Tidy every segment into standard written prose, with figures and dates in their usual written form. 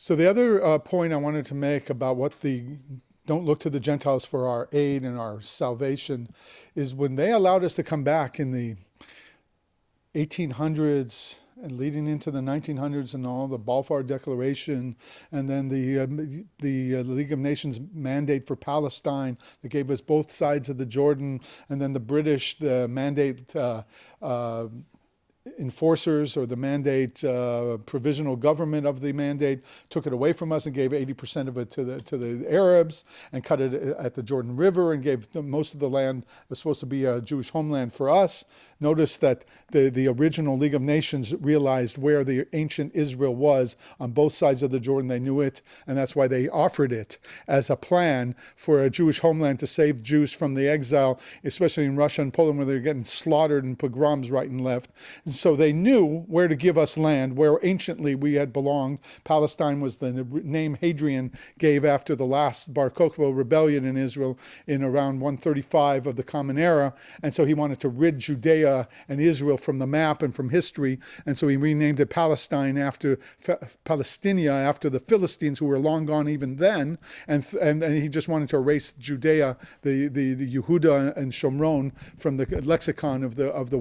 So the other point I wanted to make about what don't look to the Gentiles for our aid and our salvation is when they allowed us to come back in the 1800s and leading into the 1900s and all, the Balfour Declaration, and then the League of Nations mandate for Palestine that gave us both sides of the Jordan, and then the British, the mandate enforcers or the mandate provisional government of the mandate took it away from us and gave 80% of it to the Arabs and cut it at the Jordan River and gave most of the land that was supposed to be a Jewish homeland for us. Notice that the original League of Nations realized where the ancient Israel was on both sides of the Jordan. They knew it, and that's why they offered it as a plan for a Jewish homeland to save Jews from the exile, especially in Russia and Poland where they're getting slaughtered in pogroms right and left. So they knew where to give us land, where anciently we had belonged. Palestine was the name Hadrian gave after the last Bar Kokhba rebellion in Israel in around 135 of the Common Era. And so he wanted to rid Judea and Israel from the map and from history. And so he renamed it Palestine after Palestinia, after the Philistines, who were long gone even then. And he just wanted to erase Judea, the Yehuda and Shomron, from the lexicon of the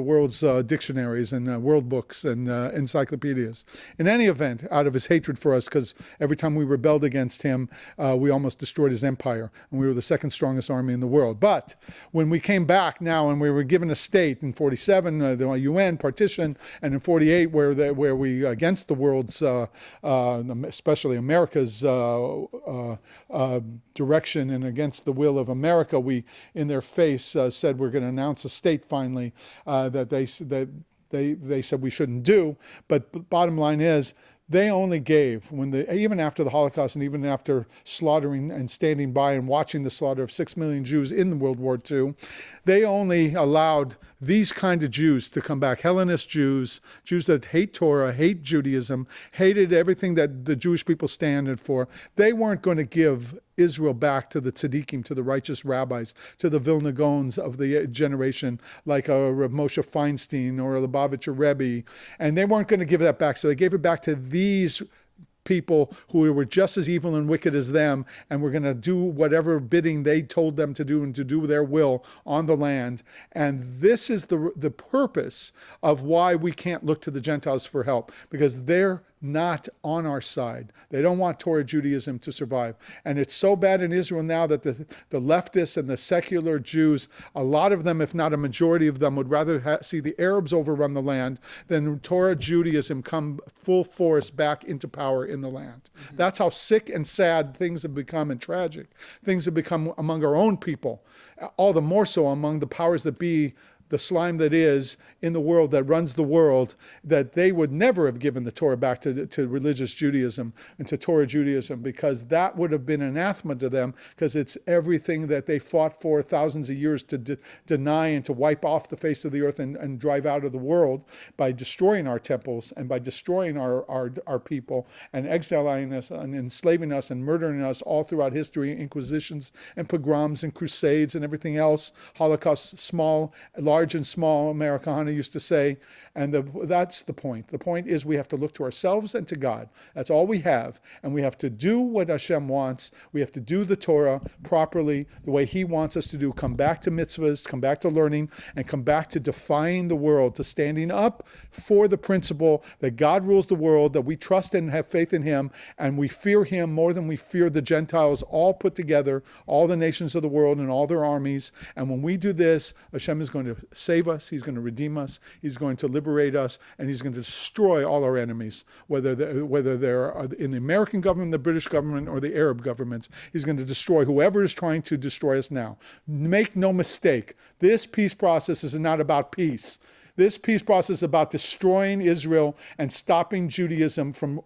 world's dictionaries and world books and encyclopedias. In any event, out of his hatred for us, because every time we rebelled against him, we almost destroyed his empire, and we were the second strongest army in the world. But when we came back now and we were given a state in 47, the UN partition, and in 48, where we against the world's, especially America's direction and against the will of America, we in their face said we're going to announce a state finally that they said we shouldn't do. But bottom line is, they only gave, even after the Holocaust and even after slaughtering and standing by and watching the slaughter of 6 million Jews in World War II, they only allowed these kind of Jews to come back. Hellenist Jews, Jews that hate Torah, hate Judaism, hated everything that the Jewish people stand for. They weren't going to give Israel back to the tzaddikim, to the righteous rabbis, to the Vilna Gaons of the generation, like Rabbi Moshe Feinstein or Lubavitcher Rebbe, and they weren't going to give that back. So they gave it back to these people who were just as evil and wicked as them, and were going to do whatever bidding they told them to do and to do their will on the land. And this is the purpose of why we can't look to the Gentiles for help, because they're not on our side. They don't want Torah Judaism to survive. And it's so bad in Israel now that the leftists and the secular Jews, a lot of them, if not a majority of them, would rather see the Arabs overrun the land than Torah Judaism come full force back into power in the land. Mm-hmm. That's how sick and sad things have become, and tragic. Things have become among our own people, all the more so among the powers that be, the slime that is in the world, that runs the world, that they would never have given the Torah back to religious Judaism and to Torah Judaism, because that would have been anathema to them, because it's everything that they fought for thousands of years to deny and to wipe off the face of the earth and drive out of the world by destroying our temples and by destroying our people and exiling us and enslaving us and murdering us all throughout history, inquisitions and pogroms and crusades and everything else, Holocaust, large and small, Americana used to say, and that's the point. The point is we have to look to ourselves and to God. That's all we have, and we have to do what Hashem wants. We have to do the Torah properly, the way He wants us to do. Come back to mitzvahs, come back to learning, and come back to defying the world, to standing up for the principle that God rules the world, that we trust and have faith in Him, and we fear Him more than we fear the Gentiles all put together, all the nations of the world and all their armies. And when we do this, Hashem is going to save us, He's going to redeem us, He's going to liberate us, and He's going to destroy all our enemies, whether they're in the American government, the British government, or the Arab governments. He's going to destroy whoever is trying to destroy us now. Make no mistake, this peace process is not about peace. This peace process is about destroying Israel and stopping Judaism from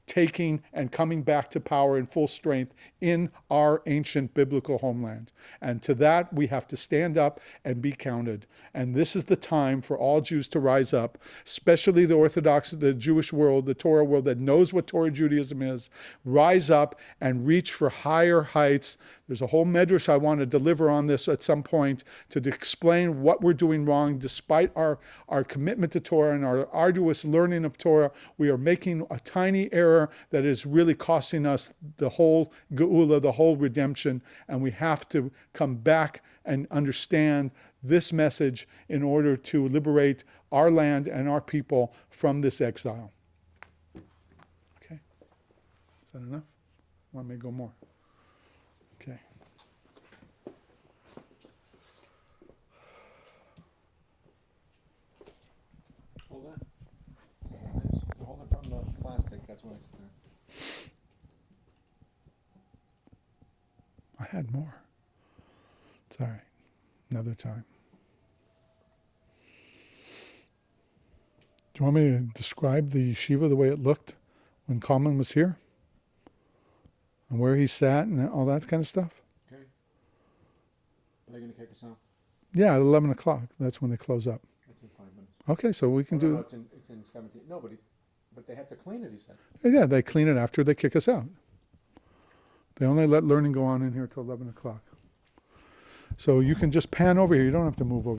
taking and coming back to power in full strength in our ancient biblical homeland. And to that, we have to stand up and be counted. And this is the time for all Jews to rise up, especially the Orthodox, the Jewish world, the Torah world that knows what Torah Judaism is. Rise up and reach for higher heights. There's a whole medrash I want to deliver on this at some point to explain what we're doing wrong. Despite our commitment to Torah and our arduous learning of Torah, we are making a tiny error that is really costing us the whole geula, the whole redemption, and we have to come back and understand this message in order to liberate our land and our people from this exile. Okay, is that enough? Want me to go more? Okay. Hold that. Hold it from the plastic, that's when it's there. I had more. It's all right. Another time. Do you want me to describe the yeshiva the way it looked when Kalman was here? And where he sat and all that kind of stuff? Okay. Are they going to kick us out? Yeah, at 11 o'clock. That's when they close up. That's in 5 minutes. Okay, so we can Oh, no, do no, that. it's in 17. No, but they have to clean it, he said. Yeah, they clean it after they kick us out. They only let learning go on in here till 11 o'clock. So you can just pan over here. You don't have to move over.